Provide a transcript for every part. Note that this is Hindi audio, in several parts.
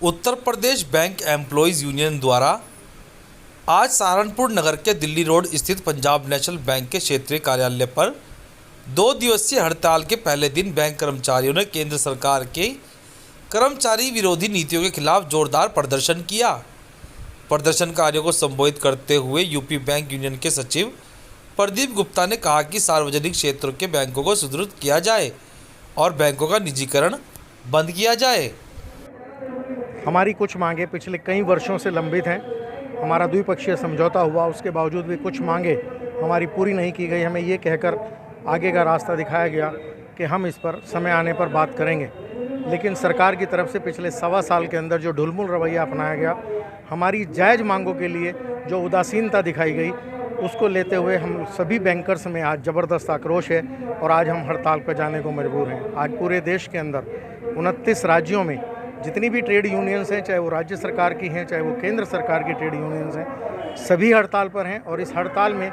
Uttar Pradesh bank employees union द्वारा आज सहारनपुर नगर के दिल्ली रोड स्थित पंजाब नेशनल बैंक के क्षेत्रीय कार्यालय पर 2 दिवसीय हड़ताल के पहले दिन बैंक कर्मचारियों ने केंद्र सरकार के कर्मचारी विरोधी नीतियों के खिलाफ जोरदार प्रदर्शन किया। प्रदर्शनकारियों को संबोधित करते हुए यूपी बैंक यूनियन के सचिव प्रदीप गुप्ता ने कहा कि सार्वजनिक क्षेत्रों के बैंकों को सुदृढ़ किया जाए और बैंकों का निजीकरण बंद किया जाए। हमारी कुछ मांगे पिछले कई वर्षों से लंबित हैं। हमारा द्विपक्षीय समझौता हुआ, उसके बावजूद भी कुछ मांगे हमारी पूरी नहीं की गई। हमें ये कहकर आगे का रास्ता दिखाया गया कि हम इस पर समय आने पर बात करेंगे, लेकिन सरकार की तरफ से पिछले 1.25 साल के अंदर जो ढुलमुल रवैया अपनाया गया, हमारी जायज़ मांगों के लिए जो उदासीनता दिखाई गई, उसको लेते हुए हम सभी बैंकर्स में आज ज़बरदस्त आक्रोश है और आज हम हड़ताल पर जाने को मजबूर हैं। आज पूरे देश के अंदर 29 राज्यों में जितनी भी ट्रेड यूनियंस हैं, चाहे वो राज्य सरकार की हैं, चाहे वो केंद्र सरकार की ट्रेड यूनियंस हैं, सभी हड़ताल पर हैं। और इस हड़ताल में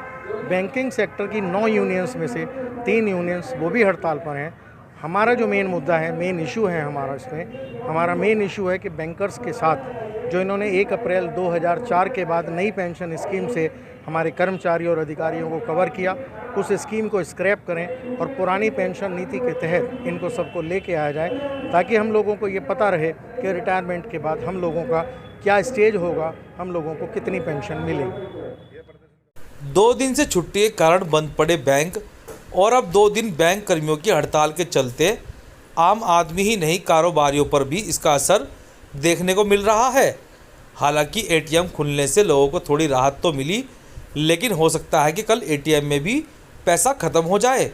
बैंकिंग सेक्टर की 9 यूनियंस में से 3 यूनियंस वो भी हड़ताल पर हैं। हमारा जो मेन मुद्दा है, मेन इशू है हमारा मेन इशू है कि बैंकर्स के साथ जो इन्होंने 1 अप्रैल 2004 के बाद नई पेंशन स्कीम से हमारे कर्मचारियों और अधिकारियों को कवर किया, उस स्कीम को स्क्रैप करें और पुरानी पेंशन नीति के तहत इनको सबको लेके आया जाए, ताकि हम लोगों को ये पता रहे कि रिटायरमेंट के बाद हम लोगों का क्या स्टेज होगा, हम लोगों को कितनी पेंशन मिलेगी। 2 दिन से छुट्टी के कारण बंद पड़े बैंक और अब 2 दिन बैंक कर्मियों की हड़ताल के चलते आम आदमी ही नहीं, कारोबारियों पर भी इसका असर देखने को मिल रहा है। हालांकि एटीएम खुलने से लोगों को थोड़ी राहत तो मिली, लेकिन हो सकता है कि कल एटीएम में भी पैसा ख़त्म हो जाए।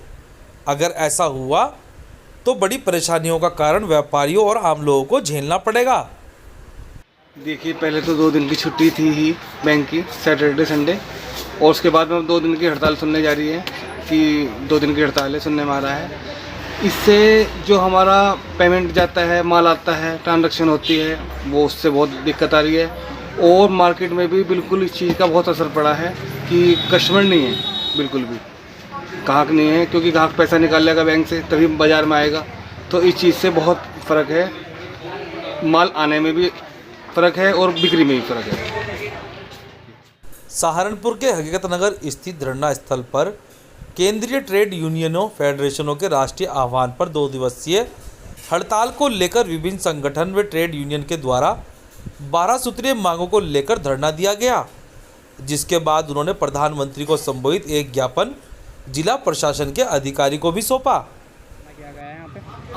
अगर ऐसा हुआ तो बड़ी परेशानियों का कारण व्यापारियों और आम लोगों को झेलना पड़ेगा। देखिए, पहले तो 2 दिन की छुट्टी थी ही बैंक की, सैटरडे संडे, और उसके बाद में 2 दिन की हड़ताल सुनने जा रही है कि 2 दिन की हड़ताल है, सुनने में आ रहा है। इससे जो हमारा पेमेंट जाता है, माल आता है, ट्रांजैक्शन होती है, वो उससे बहुत दिक्कत आ रही है। और मार्केट में भी बिल्कुल इस चीज़ का बहुत असर पड़ा है कि कस्टमर नहीं है, बिल्कुल भी ग्राहक नहीं है, क्योंकि ग्राहक पैसा निकाल लेगा बैंक से तभी बाज़ार में आएगा। तो इस चीज़ से बहुत फ़र्क है, माल आने में भी फ़र्क है और बिक्री में भी फ़र्क है। सहारनपुर के हकीकत नगर स्थित धरना स्थल पर केंद्रीय ट्रेड यूनियनों फेडरेशनों के राष्ट्रीय आह्वान पर 2 दिवसीय हड़ताल को लेकर विभिन्न संगठन व ट्रेड यूनियन के द्वारा 12 सूत्रीय मांगों को लेकर धरना दिया गया, जिसके बाद उन्होंने प्रधानमंत्री को संबोधित एक ज्ञापन जिला प्रशासन के अधिकारी को भी सौंपा।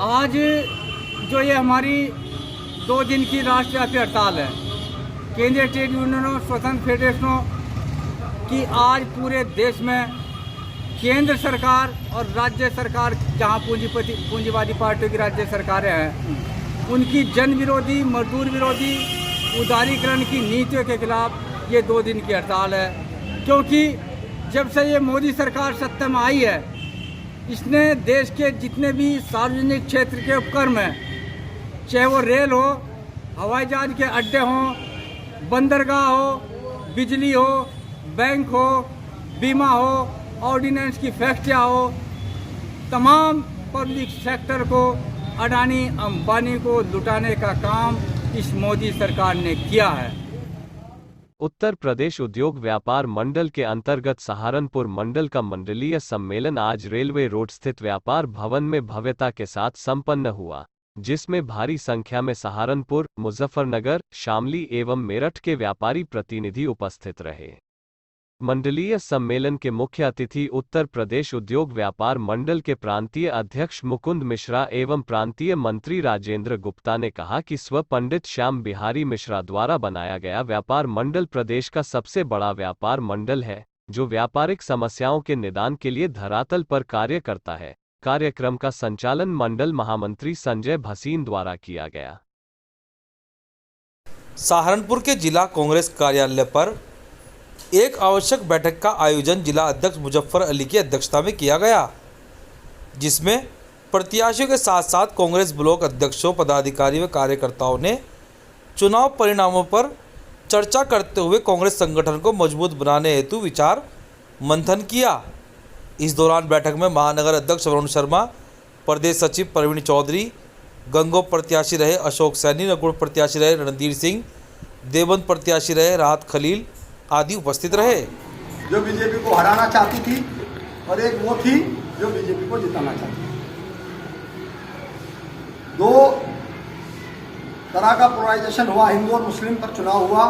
आज जो ये हमारी 2 दिन की राष्ट्रव्यापी हड़ताल है, केंद्रीय ट्रेड यूनियनों स्वतंत्र फेडरेशनों की, आज पूरे देश में केंद्र सरकार और राज्य सरकार, जहां पूंजीवादी पार्टियों की राज्य सरकारें हैं, उनकी जन विरोधी, मजदूर विरोधी, उदारीकरण की नीतियों के खिलाफ ये 2 दिन की हड़ताल है। क्योंकि जब से ये मोदी सरकार सत्ता में आई है, इसने देश के जितने भी सार्वजनिक क्षेत्र के उपक्रम हैं, चाहे वो रेल हो, हवाई जहाज के अड्डे हों, बंदरगाह हो, बिजली हो, बैंक हो, बीमा हो, ऑर्डिनेंस की फैक्ट्रियाँ हो, तमाम पब्लिक सेक्टर को, अडानी अंबानी को लुटाने का काम इस मोदी सरकार ने किया है। उत्तर प्रदेश उद्योग व्यापार मंडल के अंतर्गत सहारनपुर मंडल का मंडलीय सम्मेलन आज रेलवे रोड स्थित व्यापार भवन में भव्यता के साथ संपन्न हुआ, जिसमें भारी संख्या में सहारनपुर, मुजफ्फरनगर, शामली एवं मेरठ के व्यापारी प्रतिनिधि उपस्थित रहे। मंडलीय सम्मेलन के मुख्य अतिथि उत्तर प्रदेश उद्योग व्यापार मंडल के प्रांतीय अध्यक्ष मुकुंद मिश्रा एवं प्रांतीय मंत्री राजेंद्र गुप्ता ने कहा कि स्व पंडित श्याम बिहारी मिश्रा द्वारा बनाया गया व्यापार मंडल प्रदेश का सबसे बड़ा व्यापार मंडल है, जो व्यापारिक समस्याओं के निदान के लिए धरातल पर कार्य करता है। कार्यक्रम का संचालन मंडल महामंत्री संजय भसीन द्वारा किया गया। सहारनपुर के जिला कांग्रेस कार्यालय पर एक आवश्यक बैठक का आयोजन जिला अध्यक्ष मुजफ्फर अली की अध्यक्षता में किया गया, जिसमें प्रत्याशियों के साथ साथ कांग्रेस ब्लॉक अध्यक्षों, पदाधिकारी व कार्यकर्ताओं ने चुनाव परिणामों पर चर्चा करते हुए कांग्रेस संगठन को मजबूत बनाने हेतु विचार मंथन किया। इस दौरान बैठक में महानगर अध्यक्ष वरुण शर्मा, प्रदेश सचिव प्रवीण चौधरी, गंगो प्रत्याशी रहे अशोक सैनी, नकुड़ प्रत्याशी रहे रणधीर सिंह, देवबंद प्रत्याशी रहे राहत खलील आदि उपस्थित रहे। जो बीजेपी को हराना चाहती थी और एक वो थी जो बीजेपी को जिताना चाहती थी। दो तरह का पोलराइजेशन हुआ, हिंदू और मुस्लिम पर चुनाव हुआ।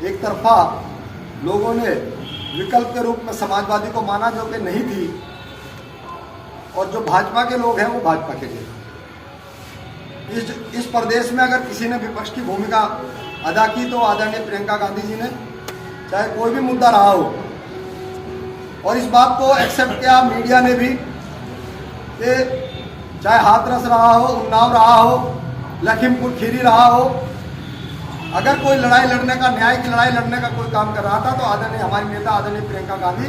एक तरफा लोगों ने विकल्प के रूप में समाजवादी को माना जो कि नहीं थी, और जो भाजपा के लोग हैं वो भाजपा के लिए। इस प्रदेश में अगर किसी ने विपक्ष की भूमिका अदा की तो आदरणीय प्रियंका गांधी जी ने, चाहे कोई भी मुद्दा रहा हो, और इस बात को एक्सेप्ट किया मीडिया ने भी कि चाहे हाथरस रहा हो, उन्नाव रहा हो, लखीमपुर खीरी रहा हो, अगर कोई लड़ाई लड़ने का, न्याय की लड़ाई लड़ने का कोई काम कर रहा था तो आदरणीय हमारी नेता आदरणीय प्रियंका गांधी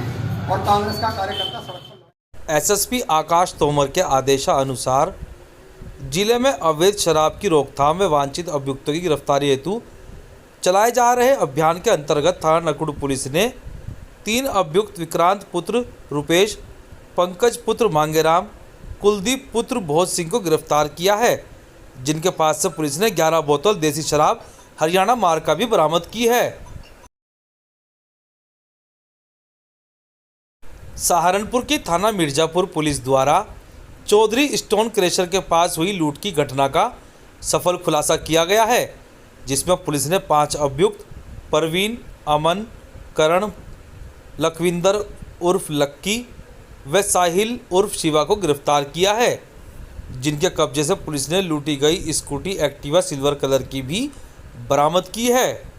और कांग्रेस का कार्यकर्ता सड़क पर। एसएसपी आकाश तोमर के आदेशानुसार जिले में अवैध शराब की रोकथाम व वांछित अभियुक्तों की गिरफ्तारी हेतु चलाए जा रहे अभियान के अंतर्गत थाना नकुड़ पुलिस ने 3 अभियुक्त विक्रांत पुत्र रूपेश, पंकज पुत्र मांगेराम, कुलदीप पुत्र भोज सिंह को गिरफ्तार किया है, जिनके पास से पुलिस ने 11 बोतल देसी शराब हरियाणा मार्का भी बरामद की है। सहारनपुर की थाना मिर्जापुर पुलिस द्वारा चौधरी स्टोन क्रेशर के पास हुई लूट की घटना का सफल खुलासा किया गया है, जिसमें पुलिस ने 5 अभियुक्त परवीन, अमन, करण, लखविंदर उर्फ लक्की व साहिल उर्फ शिवा को गिरफ्तार किया है, जिनके कब्जे से पुलिस ने लूटी गई स्कूटी एक्टिवा सिल्वर कलर की भी बरामद की है।